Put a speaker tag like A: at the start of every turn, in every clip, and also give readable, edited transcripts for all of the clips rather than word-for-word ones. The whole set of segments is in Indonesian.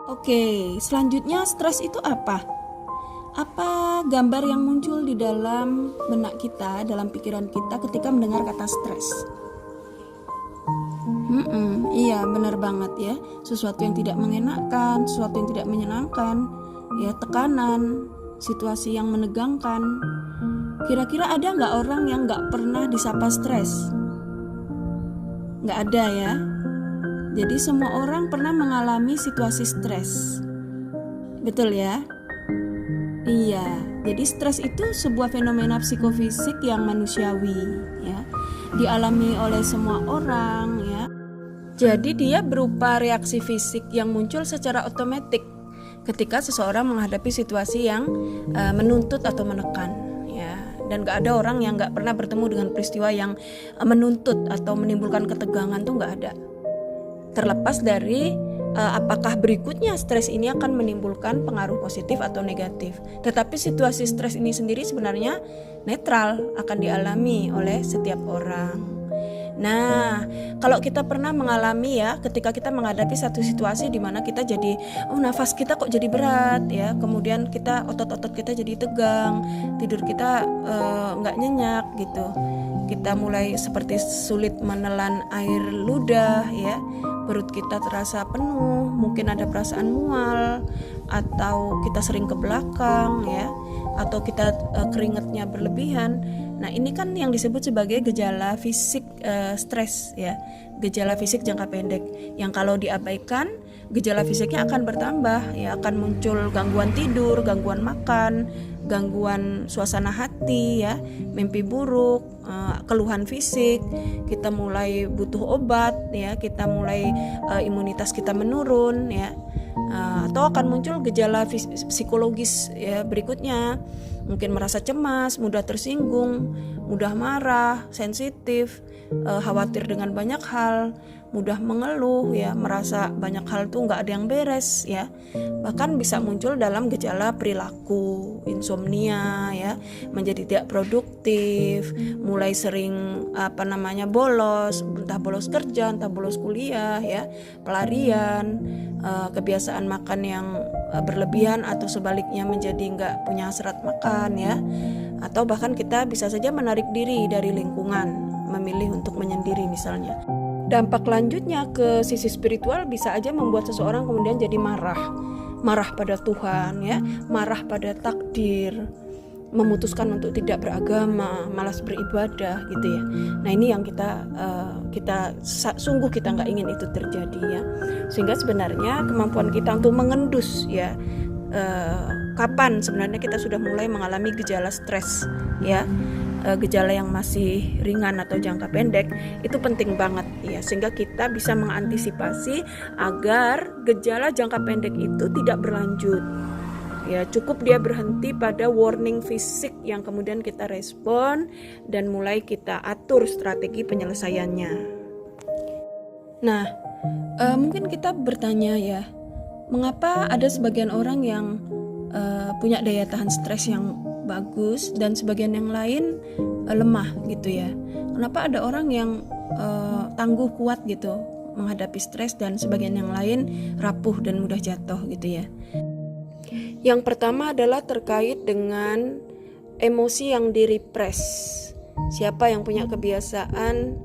A: Oke, selanjutnya stres itu apa? Apa gambar yang muncul di dalam benak kita, dalam pikiran kita ketika mendengar kata stres? Iya, benar banget ya. Sesuatu yang tidak mengenakan, sesuatu yang tidak menyenangkan, ya, tekanan, situasi yang menegangkan. Kira-kira ada nggak orang yang nggak pernah disapa stres? Nggak ada ya. Jadi semua orang pernah mengalami situasi stres. Betul ya? Iya, jadi stres itu sebuah fenomena psikofisik yang manusiawi ya. Dialami oleh semua orang ya. Jadi dia berupa reaksi fisik yang muncul secara otomatis ketika seseorang menghadapi situasi yang menuntut atau menekan ya. Dan gak ada orang yang gak pernah bertemu dengan peristiwa yang menuntut atau menimbulkan ketegangan, tuh gak ada. Terlepas dari apakah berikutnya stres ini akan menimbulkan pengaruh positif atau negatif. Tetapi situasi stres ini sendiri sebenarnya netral, akan dialami oleh setiap orang. Nah, kalau kita pernah mengalami ya, ketika kita menghadapi satu situasi di mana kita jadi, nafas kita kok jadi berat ya, kemudian kita otot-otot kita jadi tegang, tidur kita nggak nyenyak gitu, kita mulai seperti sulit menelan air ludah ya, perut kita terasa penuh, mungkin ada perasaan mual, atau kita sering ke belakang ya, atau kita keringatnya berlebihan. Nah, ini kan yang disebut sebagai gejala fisik stres ya, gejala fisik jangka pendek yang kalau diabaikan gejala fisiknya akan bertambah ya, akan muncul gangguan tidur, gangguan makan, gangguan suasana hati ya, mimpi buruk, keluhan fisik, kita mulai butuh obat ya, kita mulai imunitas kita menurun ya, atau akan muncul gejala psikologis ya berikutnya, mungkin merasa cemas, mudah tersinggung, mudah marah, sensitif, khawatir dengan banyak hal, mudah mengeluh ya, merasa banyak hal tuh nggak ada yang beres ya. Bahkan bisa muncul dalam gejala perilaku, insomnia ya, menjadi tidak produktif, mulai sering bolos, entah bolos kerja, entah bolos kuliah ya, pelarian, kebiasaan makan yang berlebihan atau sebaliknya menjadi nggak punya hasrat makan ya, atau bahkan kita bisa saja menarik diri dari lingkungan, memilih untuk menyendiri misalnya. Dampak lanjutnya ke sisi spiritual bisa aja membuat seseorang kemudian jadi marah pada Tuhan ya, marah pada takdir, memutuskan untuk tidak beragama, malas beribadah gitu ya. Nah, ini yang kita sungguh kita nggak ingin itu terjadi ya. Sehingga sebenarnya kemampuan kita untuk mengendus ya, kapan sebenarnya kita sudah mulai mengalami gejala stres ya, gejala yang masih ringan atau jangka pendek, itu penting banget ya, sehingga kita bisa mengantisipasi agar gejala jangka pendek itu tidak berlanjut. Ya, cukup dia berhenti pada warning fisik yang kemudian kita respon dan mulai kita atur strategi penyelesaiannya. Nah, mungkin kita bertanya ya, mengapa ada sebagian orang yang punya daya tahan stres yang bagus dan sebagian yang lain lemah gitu ya? Kenapa ada orang yang tangguh kuat gitu menghadapi stres dan sebagian yang lain rapuh dan mudah jatuh gitu ya? Yang pertama adalah terkait dengan emosi yang direpress. Siapa yang punya kebiasaan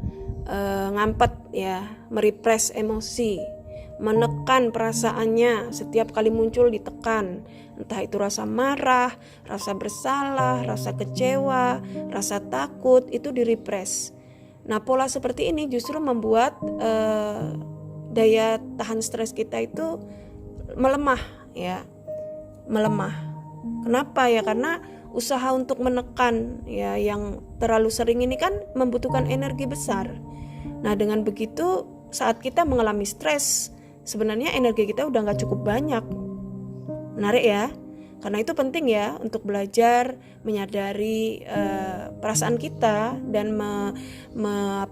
A: ngampet ya, merepress emosi, menekan perasaannya, setiap kali muncul ditekan, entah itu rasa marah, rasa bersalah, rasa kecewa, rasa takut, itu direpress. Nah, pola seperti ini justru membuat daya tahan stres kita itu melemah ya, melemah. Kenapa ya? Karena usaha untuk menekan ya yang terlalu sering ini kan membutuhkan energi besar. Nah, dengan begitu saat kita mengalami stres, sebenarnya energi kita udah gak cukup banyak. Menarik ya? Karena itu penting ya untuk belajar menyadari perasaan kita dan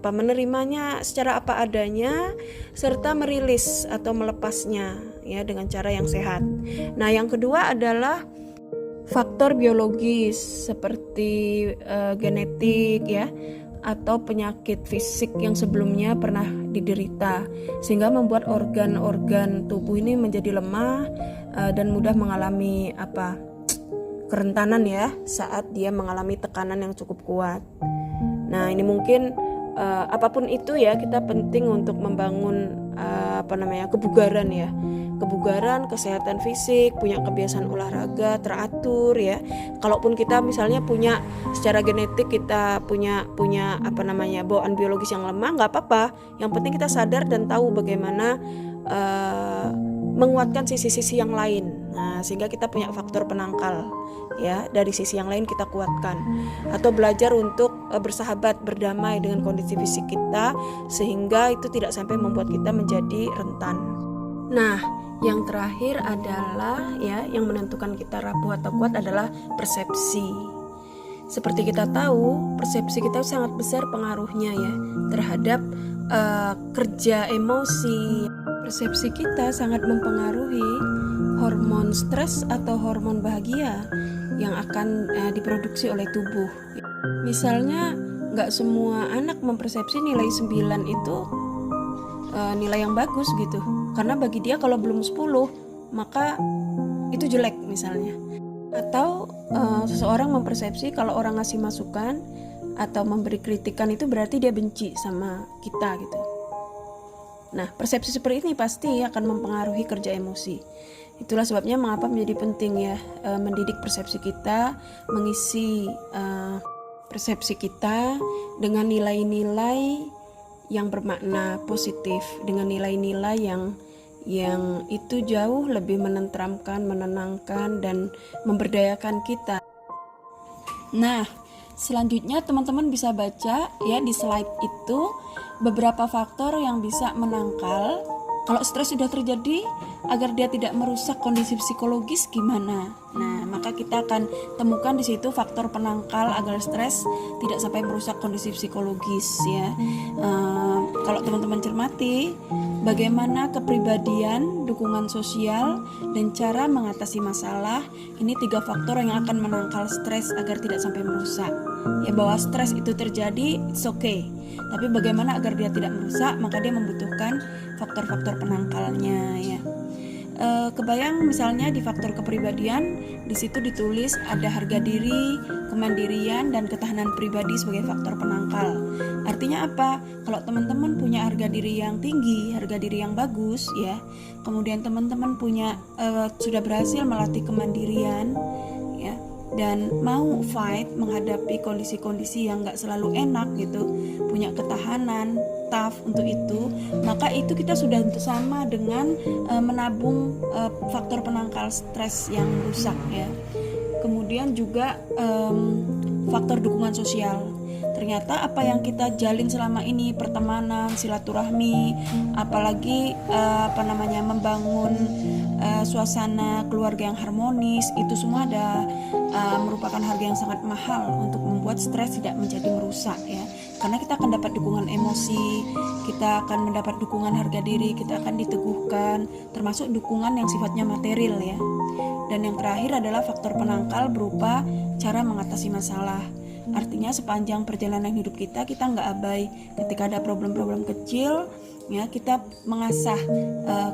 A: menerimanya secara apa adanya, serta merilis atau melepasnya ya dengan cara yang sehat. Nah, yang kedua adalah faktor biologis seperti genetik ya, atau penyakit fisik yang sebelumnya pernah diderita, sehingga membuat organ-organ tubuh ini menjadi lemah dan mudah mengalami kerentanan ya saat dia mengalami tekanan yang cukup kuat. Nah, ini mungkin apapun itu ya, kita penting untuk membangun kebugaran ya. Kebugaran, kesehatan fisik, punya kebiasaan olahraga teratur ya. Kalaupun kita misalnya punya secara genetik, kita punya bawaan biologis yang lemah, nggak apa-apa. Yang penting kita sadar dan tahu bagaimana menguatkan sisi-sisi yang lain. Nah, sehingga kita punya faktor penangkal ya, dari sisi yang lain kita kuatkan. Atau belajar untuk bersahabat, berdamai dengan kondisi fisik kita, sehingga itu tidak sampai membuat kita menjadi rentan. Nah, yang terakhir adalah ya, yang menentukan kita rapuh atau kuat adalah persepsi. Seperti kita tahu, persepsi kita sangat besar pengaruhnya ya terhadap kerja emosi. Persepsi kita sangat mempengaruhi hormon stres atau hormon bahagia yang akan diproduksi oleh tubuh. Misalnya, nggak semua anak mempersepsi nilai 9 itu nilai yang bagus gitu, karena bagi dia kalau belum 10 maka itu jelek misalnya. Atau seseorang mempersepsi kalau orang ngasih masukan atau memberi kritikan itu berarti dia benci sama kita gitu. Nah, persepsi seperti ini pasti akan mempengaruhi kerja emosi. Itulah sebabnya mengapa menjadi penting ya mendidik persepsi kita, mengisi persepsi kita dengan nilai-nilai yang bermakna positif, dengan nilai-nilai yang itu jauh lebih menenteramkan, menenangkan, dan memberdayakan kita. Nah, selanjutnya teman-teman bisa baca ya di slide itu beberapa faktor yang bisa menangkal kalau stres sudah terjadi agar dia tidak merusak kondisi psikologis gimana. Nah, maka kita akan temukan di situ faktor penangkal agar stres tidak sampai merusak kondisi psikologis ya. Kalau teman-teman cermati bagaimana kepribadian, dukungan sosial, dan cara mengatasi masalah, ini 3 faktor yang akan menangkal stres agar tidak sampai merusak. Ya, bahwa stres itu terjadi, it's okay. Tapi bagaimana agar dia tidak merusak, maka dia membutuhkan faktor-faktor penangkalnya ya. Kebayang misalnya di faktor kepribadian, di situ ditulis ada harga diri, kemandirian, dan ketahanan pribadi sebagai faktor penangkal. Artinya apa? Kalau teman-teman punya harga diri yang tinggi, harga diri yang bagus ya, kemudian teman-teman punya sudah berhasil melatih kemandirian ya, dan mau fight menghadapi kondisi-kondisi yang gak selalu enak gitu, punya ketahanan tough untuk itu, maka itu kita sudah sama dengan menabung faktor penangkal stres yang rusak ya. Kemudian juga faktor dukungan sosial. Ternyata apa yang kita jalin selama ini, pertemanan, silaturahmi, apalagi membangun suasana keluarga yang harmonis, itu semua merupakan harga yang sangat mahal untuk membuat stres tidak menjadi merusak ya. Karena kita akan dapat dukungan emosi, kita akan mendapat dukungan harga diri, kita akan diteguhkan, termasuk dukungan yang sifatnya material ya. Dan yang terakhir adalah faktor penangkal berupa cara mengatasi masalah. Artinya sepanjang perjalanan hidup kita nggak abai. Ketika ada problem-problem kecil, ya kita mengasah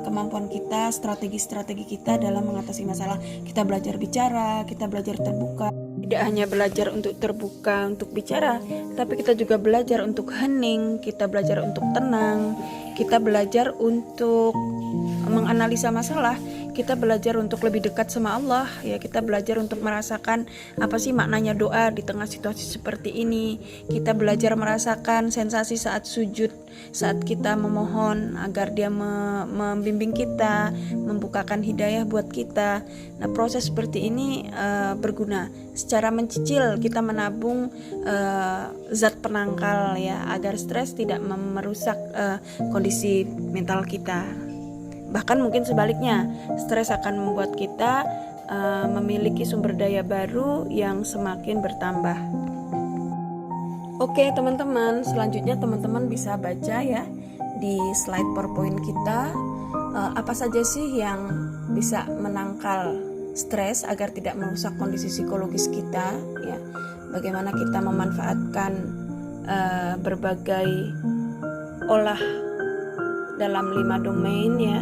A: kemampuan kita, strategi-strategi kita dalam mengatasi masalah. Kita belajar bicara, kita belajar terbuka. Tidak hanya belajar untuk terbuka, untuk bicara, tapi kita juga belajar untuk hening, kita belajar untuk tenang, kita belajar untuk menganalisa masalah, kita belajar untuk lebih dekat sama Allah ya, kita belajar untuk merasakan apa sih maknanya doa di tengah situasi seperti ini. Kita belajar merasakan sensasi saat sujud, saat kita memohon agar dia membimbing kita, membukakan hidayah buat kita. Nah, proses seperti ini berguna. Secara mencicil kita menabung zat penangkal ya, agar stres tidak merusak kondisi mental kita. Bahkan mungkin sebaliknya, stres akan membuat kita memiliki sumber daya baru yang semakin bertambah. Oke teman-teman, selanjutnya teman-teman bisa baca ya di slide PowerPoint kita apa saja sih yang bisa menangkal stres agar tidak merusak kondisi psikologis kita ya. Bagaimana kita memanfaatkan berbagai olah dalam 5 domain ya,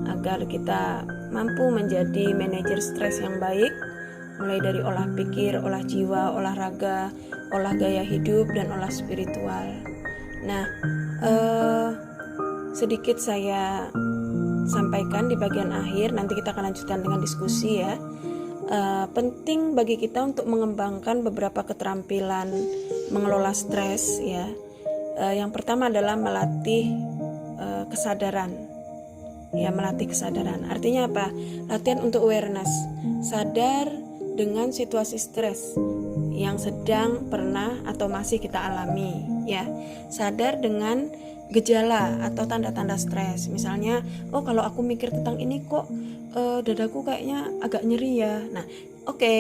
A: agar kita mampu menjadi manajer stres yang baik, mulai dari olah pikir, olah jiwa, olah raga, olah gaya hidup, dan olah spiritual. Nah, sedikit saya sampaikan di bagian akhir, nanti kita akan lanjutkan dengan diskusi ya. Penting bagi kita untuk mengembangkan beberapa keterampilan mengelola stres ya. Yang pertama adalah melatih kesadaran. Ya, melatih kesadaran. Artinya apa? Latihan untuk awareness, sadar dengan situasi stres yang sedang, pernah, atau masih kita alami ya. Sadar dengan gejala atau tanda-tanda stres. Misalnya, oh kalau aku mikir tentang ini kok dadaku kayaknya agak nyeri ya. Nah, oke,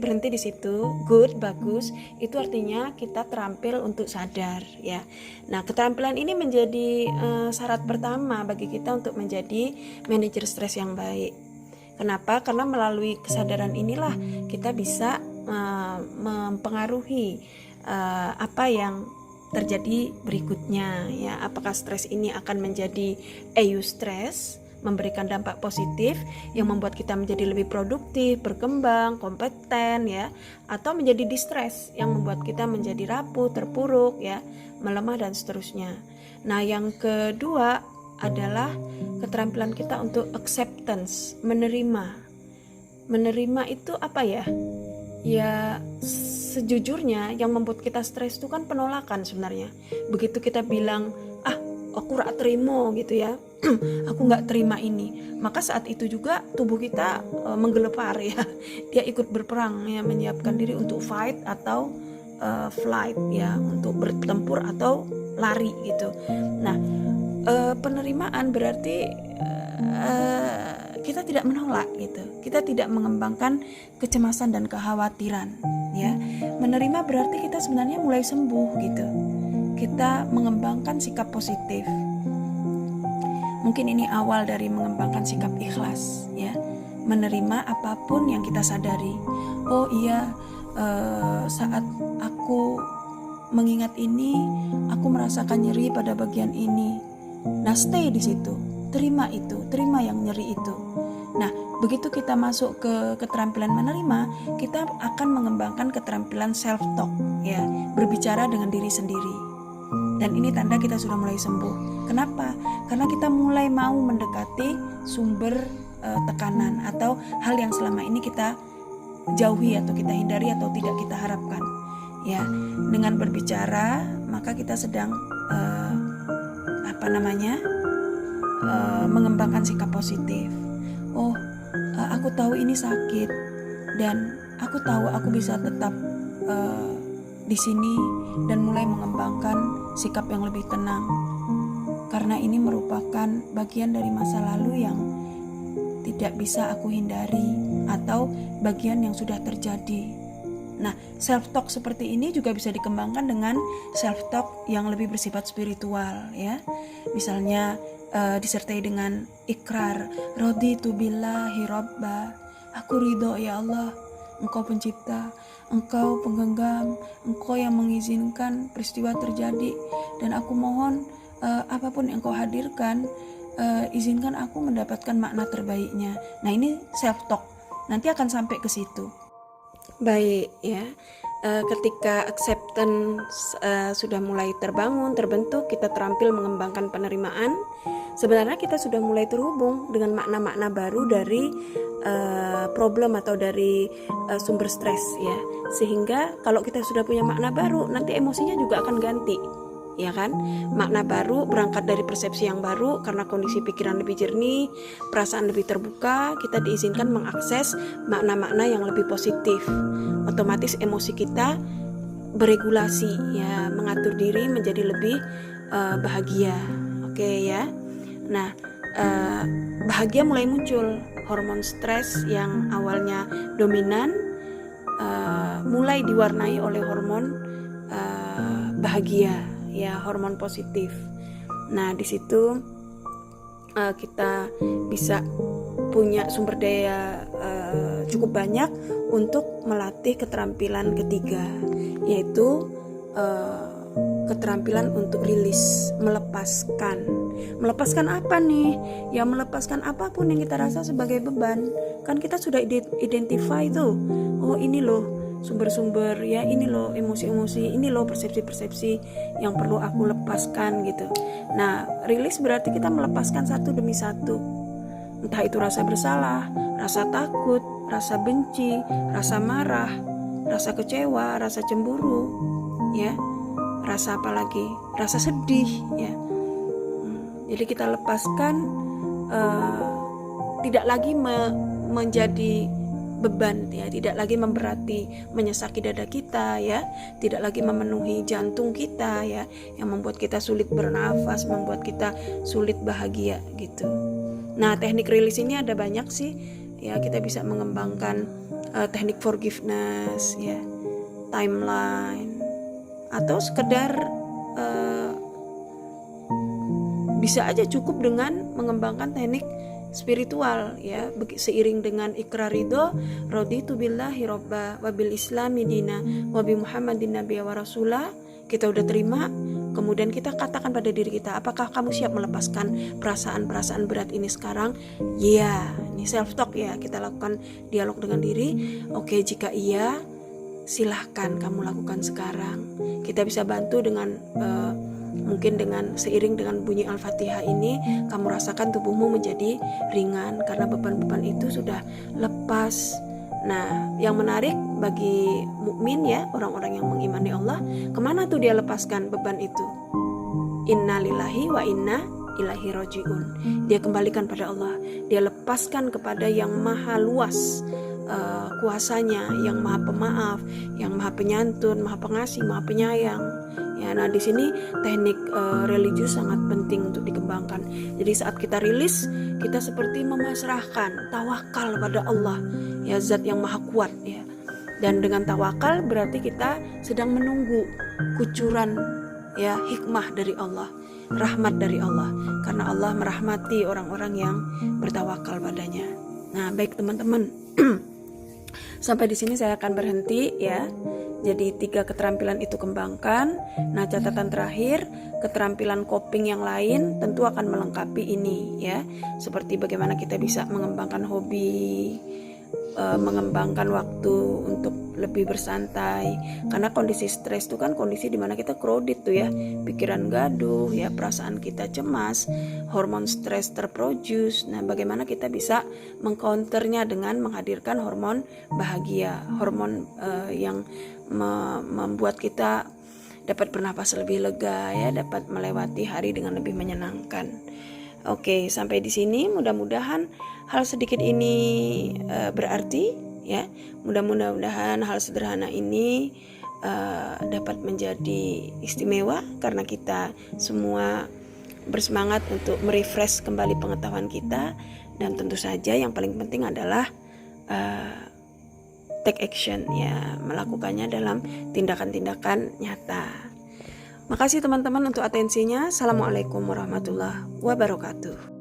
A: berhenti di situ. Good, bagus. Itu artinya kita terampil untuk sadar ya. Nah, keterampilan ini menjadi syarat pertama bagi kita untuk menjadi manajer stres yang baik. Kenapa? Karena melalui kesadaran inilah kita bisa mempengaruhi apa yang terjadi berikutnya ya. Apakah stres ini akan menjadi eustress, memberikan dampak positif yang membuat kita menjadi lebih produktif, berkembang, kompeten ya, atau menjadi distress yang membuat kita menjadi rapuh, terpuruk ya, melemah dan seterusnya. Nah, yang kedua adalah keterampilan kita untuk acceptance, menerima. Menerima itu apa ya? Ya, sejujurnya yang membuat kita stres itu kan penolakan sebenarnya. Begitu kita bilang, aku gak terima gitu ya, aku gak terima ini, maka saat itu juga tubuh kita menggelepar ya, dia ikut berperang ya, menyiapkan diri untuk fight atau flight ya, untuk bertempur atau lari gitu. Nah, penerimaan berarti kita tidak menolak gitu, kita tidak mengembangkan kecemasan dan kekhawatiran ya. Menerima berarti kita sebenarnya mulai sembuh gitu, kita mengembangkan sikap positif. Mungkin ini awal dari mengembangkan sikap ikhlas ya, menerima apapun yang kita sadari. Oh iya, saat aku mengingat ini, aku merasakan nyeri pada bagian ini. Nah, stay di situ, terima itu, terima yang nyeri itu. Nah, begitu kita masuk ke keterampilan menerima, kita akan mengembangkan keterampilan self talk ya, berbicara dengan diri sendiri. Dan ini tanda kita sudah mulai sembuh. Kenapa? Karena kita mulai mau mendekati sumber tekanan atau hal yang selama ini kita jauhi atau kita hindari atau tidak kita harapkan. Ya, dengan berbicara maka kita sedang mengembangkan sikap positif. Oh, aku tahu ini sakit dan aku tahu aku bisa tetap di sini dan mulai mengembangkan sikap yang lebih tenang. Karena ini merupakan bagian dari masa lalu yang tidak bisa aku hindari atau bagian yang sudah terjadi. Nah, self-talk seperti ini juga bisa dikembangkan dengan self-talk yang lebih bersifat spiritual ya. Misalnya disertai dengan ikrar, raditu billahi robba, aku ridho ya Allah, Engkau pencipta, Engkau penggenggam, Engkau yang mengizinkan peristiwa terjadi, dan aku mohon apapun yang Engkau hadirkan, izinkan aku mendapatkan makna terbaiknya. Nah, ini self-talk, nanti akan sampai ke situ. Baik ya, ketika acceptance sudah mulai terbentuk, kita terampil mengembangkan penerimaan. Sebenarnya kita sudah mulai terhubung dengan makna-makna baru dari problem atau dari sumber stres ya. Sehingga kalau kita sudah punya makna baru, nanti emosinya juga akan ganti. Ya kan, makna baru berangkat dari persepsi yang baru, karena kondisi pikiran lebih jernih, perasaan lebih terbuka, kita diizinkan mengakses makna-makna yang lebih positif. Otomatis emosi kita beregulasi ya, mengatur diri menjadi lebih bahagia. Oke ya. Nah, bahagia mulai muncul, hormon stres yang awalnya dominan mulai diwarnai oleh hormon bahagia ya, hormon positif. Nah, di situ kita bisa punya sumber daya cukup banyak untuk melatih keterampilan ketiga, yaitu keterampilan untuk rilis, melepaskan apa nih? Ya melepaskan apapun yang kita rasa sebagai beban. Kan kita sudah identify tuh, oh ini loh sumber-sumber, ya ini loh emosi-emosi, ini loh persepsi-persepsi yang perlu aku lepaskan gitu. Nah, rilis berarti kita melepaskan satu demi satu. Entah itu rasa bersalah, rasa takut, rasa benci, rasa marah, rasa kecewa, rasa cemburu, ya, rasa apa lagi, rasa sedih, ya. Jadi kita lepaskan, tidak lagi menjadi beban, ya, tidak lagi memberati, menyesaki dada kita, ya, tidak lagi memenuhi jantung kita, ya, yang membuat kita sulit bernafas, membuat kita sulit bahagia gitu. Nah, teknik rilis ini ada banyak sih, ya, kita bisa mengembangkan teknik forgiveness, ya, timeline, atau sekedar bisa aja cukup dengan mengembangkan teknik spiritual, ya, seiring dengan ikrar ridho, raditu billahi robba wa bil islami dina wa bi muhammadin nabiyya wa rasulah. Kita udah terima, kemudian kita katakan pada diri kita, apakah kamu siap melepaskan perasaan-perasaan berat ini sekarang? Iya, ini self talk, ya, kita lakukan dialog dengan diri. Oke, jika iya, silahkan kamu lakukan sekarang. Kita bisa bantu dengan mungkin dengan seiring dengan bunyi Al-Fatihah ini, kamu rasakan tubuhmu menjadi ringan karena beban-beban itu sudah lepas. Nah, yang menarik bagi mukmin, ya, orang-orang yang mengimani Allah, kemana tuh dia lepaskan beban itu? Inna lillahi wa inna ilaihi rajiun. Dia kembalikan pada Allah. Dia lepaskan kepada yang maha luas kuasanya, yang maha pemaaf, yang maha penyantun, maha pengasih, maha penyayang. Ya, nah di sini teknik religius sangat penting untuk dikembangkan. Jadi saat kita rilis, kita seperti memasrahkan, tawakal pada Allah, ya, zat yang maha kuat, ya. Dan dengan tawakal berarti kita sedang menunggu kucuran, ya, hikmah dari Allah, rahmat dari Allah, karena Allah merahmati orang-orang yang bertawakal padanya. Nah, baik teman-teman, sampai di sini saya akan berhenti, ya. Jadi 3 keterampilan itu kembangkan. Nah, catatan terakhir, keterampilan coping yang lain tentu akan melengkapi ini, ya. Seperti bagaimana kita bisa mengembangkan hobi, mengembangkan waktu untuk lebih bersantai. Karena kondisi stres itu kan kondisi dimana kita crowded tuh, ya, pikiran gaduh, ya, perasaan kita cemas, hormon stres terproduce. Nah, bagaimana kita bisa mengcounternya dengan menghadirkan hormon bahagia, hormon yang membuat kita dapat bernapas lebih lega, ya, dapat melewati hari dengan lebih menyenangkan. Oke, sampai di sini mudah-mudahan hal sedikit ini berarti, ya. Mudah-mudahan hal sederhana ini dapat menjadi istimewa karena kita semua bersemangat untuk merefresh kembali pengetahuan kita, dan tentu saja yang paling penting adalah take action, ya, melakukannya dalam tindakan-tindakan nyata. Makasih teman-teman untuk atensinya. Assalamualaikum warahmatullahi wabarakatuh.